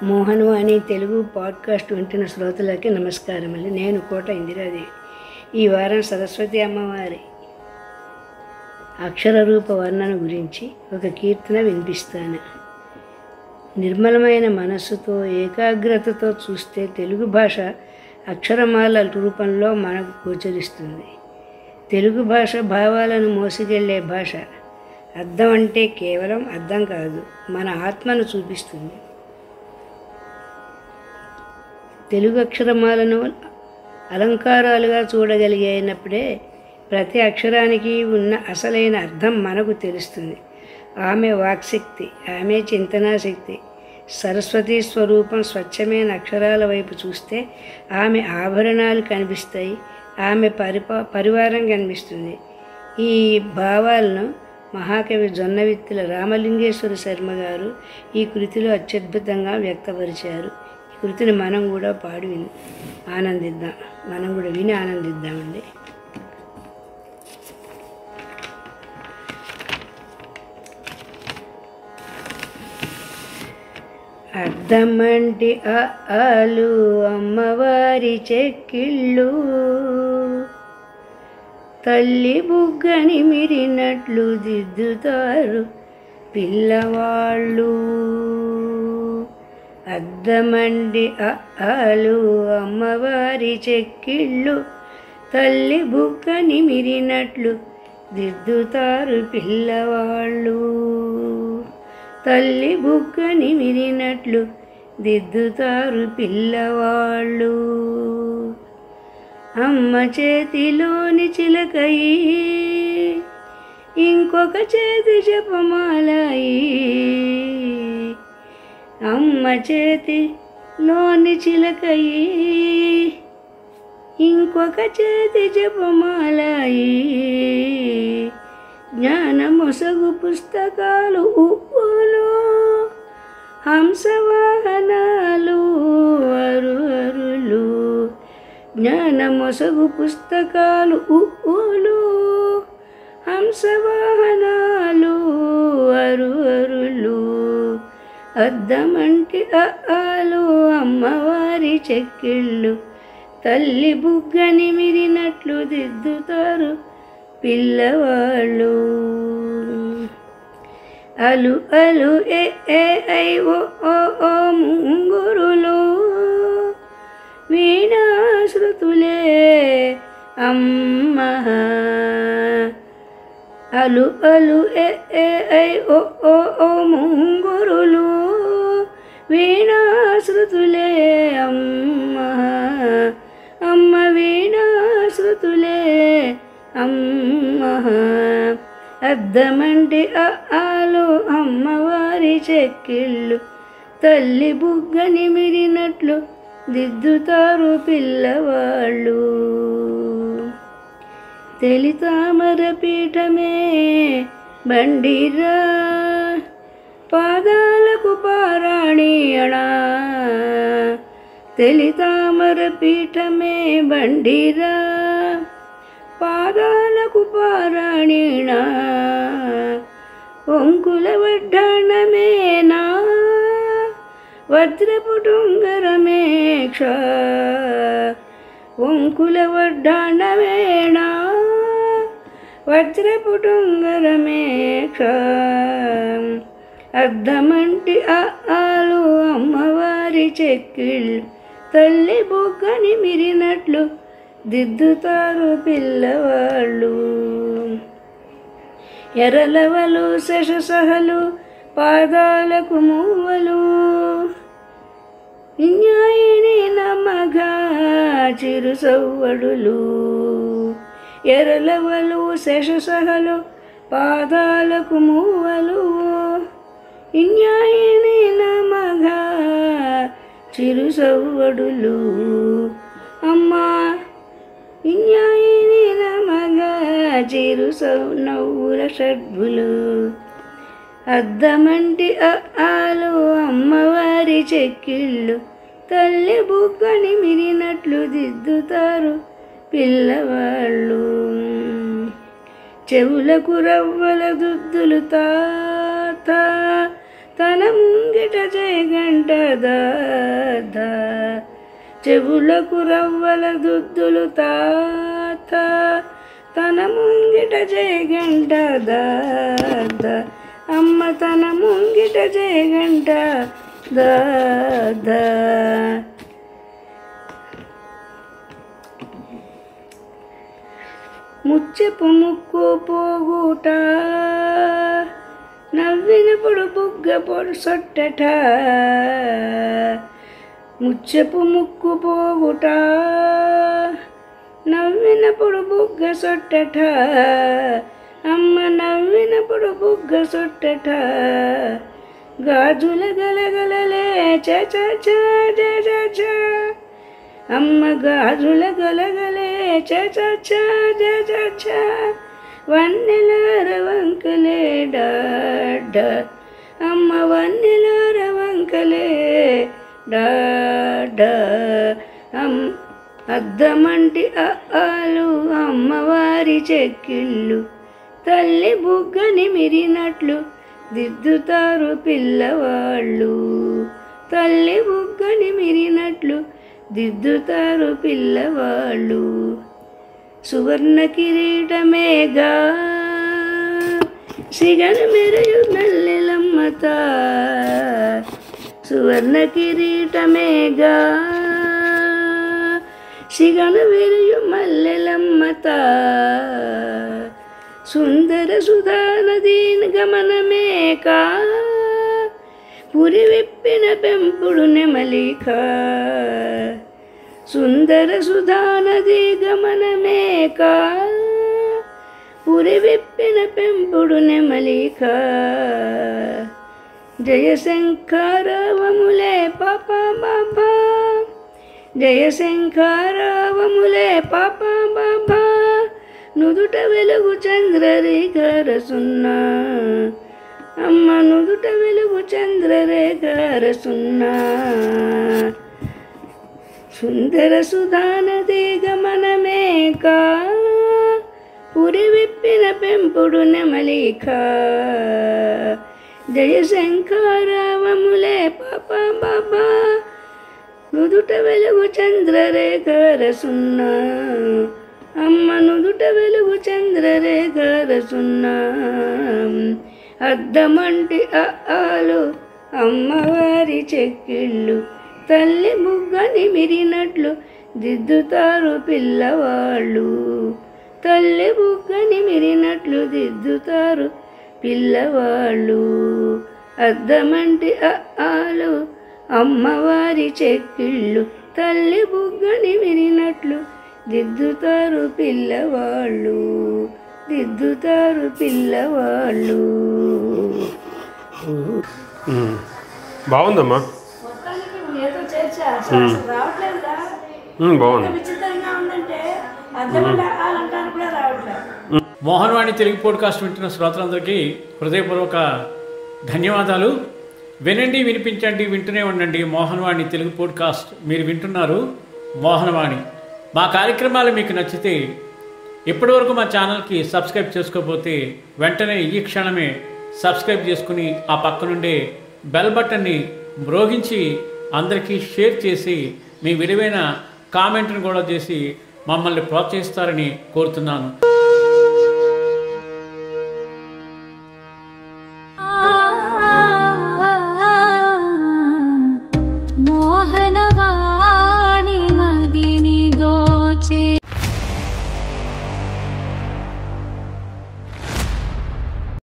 Mohan Vani Telugu podcast వింటున్న శ్రోతలకి నమస్కారములు. నేను కోట ఇందిరాదేవి. ఈ వారం సరస్వతి అమ్మవారి అక్షర రూప వర్ణన గురించి ఒక కీర్తన వినిపిస్తాను. నిర్మలమైన మనస్సుతో ఏకాగ్రతతో చూస్తే తెలుగు భాష అక్షరమాల రూపంలో మనకు గోచరిస్తుంది. తెలుగు భాష భావాలను మోసుకెళ్లే భాష. అర్థం అంటే కేవలం అర్థం కాదు, మన ఆత్మను చూపిస్తుంది. తెలుగు అక్షరమాలను అలంకారాలుగా చూడగలిగినప్పుడే ప్రతి అక్షరానికి ఉన్న అసలైన అర్థం మనకు తెలుస్తుంది. ఆమె వాక్శక్తి, ఆమె చింతనాశక్తి. సరస్వతి స్వరూపం స్వచ్ఛమైన అక్షరాల వైపు చూస్తే ఆమె ఆభరణాలు కనిపిస్తాయి, ఆమె పరివారం కనిపిస్తుంది. ఈ భావాలను మహాకవి జొన్నవిత్తుల రామలింగేశ్వర శర్మ గారు ఈ కృతిలో అత్యద్భుతంగా వ్యక్తపరిచారు. ఈ కృతిని మనం కూడా పాడి ఆనందిద్దాం, మనం కూడా విని ఆనందిద్దామండి. అర్థమంటి ఆలు అమ్మవారి చెక్కిళ్ళు, తల్లి బుగ్గని మిరినట్లు దిద్దుతారు పిల్లవాళ్ళు. అద్దమండి ఆలు అమ్మవారి చెక్కిళ్ళు, తల్లి బుగ్గని మిరినట్లు దిద్దుతారు పిల్లవాళ్ళు. తల్లి బుగ్గని మిరినట్లు దిద్దుతారు పిల్లవాళ్ళు. అమ్మ చేతిలోని చిలకయి, ఇంకొక చేతి జపమాలయి. అమ్మ చేతిలోని చిలకయి, ఇంకొక చేతి జపమాలయి. జ్ఞానమొసగు పుస్తకాలు ఉప్పులు, హంసవాహనాలు అరులు. జ్ఞానమొసగు పుస్తకాలు ఉప్పులు, హంసవాహనాలు అరులు. అద్దమంటి ఆలు అమ్మవారి చెక్కిళ్ళు, తల్లి బుగ్గని మిరినట్లు దిద్దుతారు పిల్లవాళ్ళు. అలు అలు ఏ ఏ ఐ ఓ ఓ ముంగురులు, వీణాశ్రుతులే అమ్మ. అలు అలు ఏ ఏ ఐ ఓ ఓ ముంగురులు, వీణాశ్రుతులే అమ్మ. అమ్మ వీణాశ్రుతులే అమ్మ. అద్దమంటి ఆలు అమ్మవారి చెక్కిళ్ళు, తల్లి బుగ్గని మిరినట్లు దిద్దుతారు పిల్లవాళ్ళు. తెలితామర పీఠమే బండిరా, పాదాలకు పారాణీయణ. తెలితామర పీఠమే బండిరా, పాదాలకు పారాణీణ. ఒంకుల వడ్డాణమేనా, వజ్రపుటుంగరమేక్ష. ఒంకుల వడ్డాణమేనా, వజ్రపుటుంగరమేక్ష. అద్దమంటి ఆలు అమ్మవారి చెక్కిళ్ళు, తల్లి బుగ్గని మిరినట్లు దిద్దుతారు పిల్లవాళ్ళు. ఎర్రలవలు శశసహలు, పాదాలకు మూవలు. ఇన్యాయిని నమగా చిరు సవ్వడులు. ఎర్రలవలు శశసహలు, పాదాలకు మూవలు. ఇన్యాయిని నమగా చిరు సవ్వడులు. అమ్మా ఇన్యాయిని నమగా చిరు నవ్వుల షడ్భులు. అద్దమంటి ఆలు అమ్మవారి చెక్కిళ్ళు, తల్లి బుగ్గని మిరినట్లు దిద్దుతారు పిల్లవాళ్ళు. చెవులకు రవ్వల దుద్దులు తాత తన ముంగిట జయగంట దాత, చెవులకు రవ్వల దుద్దులు తాత, తన ముంగిట జయగంట దాత, అమ్మ తన ముంగిట జయగంట దాత. ముచ్చెపు ముక్కు పోగుట, నవ్వినప్పుడు బుగ్గ పొడు సొట్టట, ముచ్చెపు ముక్కు పోగుట, నవ్వినప్పుడు బుగ్గ సొట్టట, అమ్మ నవ్వినప్పుడు బుగ్గ సొట్టట, గాజుల గలగలలే చ చ చ చ చ చ, అమ్మ గాజుల గలగలే చ చ చ చ చ చ, వన్నెలార వంకలే డాడ, అమ్మ వన్నెలార వంకలే డాడ. అద్దమంటి ఆలు అమ్మవారి చెక్కిళ్ళు, తల్లి బుగ్గని మిరినట్లు దిద్దుతారు పిల్లవాళ్ళు, తల్లి బుగ్గని మిరినట్లు దిద్దుతారు పిల్లవాళ్ళు. సువర్ణ కిరీటమేగా సిగను మెరయు మల్లెలమ్మత, సువర్ణ కిరీటమేగా సిగను మెరయు మల్లెలమ్మత, సుందర సుధా నదీ గమనమేకా పురి విప్పిన పెంపుడు నెమలిక, సుందర సుధా నదీ గమనమేక పురి విప్పిన పెంపుడు నెమలిక. జయశంకరవములే పాప బాబా, జయశంకరవములే పాప బాబా, నుదుట వెలుగు చంద్రరేఖర సున్నా, అమ్మ నుదుట వెలుగు చంద్రరేఖర సున్నా. సుందర సుధానది గమనమేక పురి విప్పిన పెంపుడు నెమలిక, జయశంకరవములే పాప బాబా, నుదుట వెలుగు చంద్రరేఖర సున్నా, అమ్మ నుదుట వెలుగు చంద్రరేఖర సున్నా. అద్దమంటి ఆలు అమ్మవారి చెక్కిళ్ళు, తల్లి బుగ్గని మిరినట్లు దిద్దుతారు పిల్లవాళ్ళు, తల్లి బుగ్గని మిరినట్లు దిద్దుతారు పిల్లవాళ్ళు. అద్దమంటి ఆలు అమ్మవారి చెక్కిళ్ళు, తల్లి బుగ్గని మిరినట్లు దిద్దుతారు పిల్లవాళ్ళు, దిద్దుతారు పిల్లవాళ్ళు. బాగుందమ్మా, బాగుంది. మోహన్వాణి తెలుగు పోడ్కాస్ట్ వింటున్న శ్రోతలందరికీ హృదయపూర్వక ధన్యవాదాలు. వినండి, వినిపించండి, వింటూనే ఉండండి మోహన్వాణి తెలుగు పోడ్కాస్ట్. మీరు వింటున్నారు మోహన్వాణి. మా కార్యక్రమాలు మీకు నచ్చితే ఇప్పటివరకు మా ఛానల్కి సబ్స్క్రైబ్ చేసుకోకపోతే వెంటనే ఈ క్షణమే సబ్స్క్రైబ్ చేసుకుని ఆ పక్కనుండే బెల్ బటన్ని మ్రోగించి అందరికీ షేర్ చేసి మీ విలువైన కామెంట్ను కూడా చేసి మమ్మల్ని ప్రోత్సహిస్తారని కోరుతున్నాను. మోహనవాణి మదిని దోచే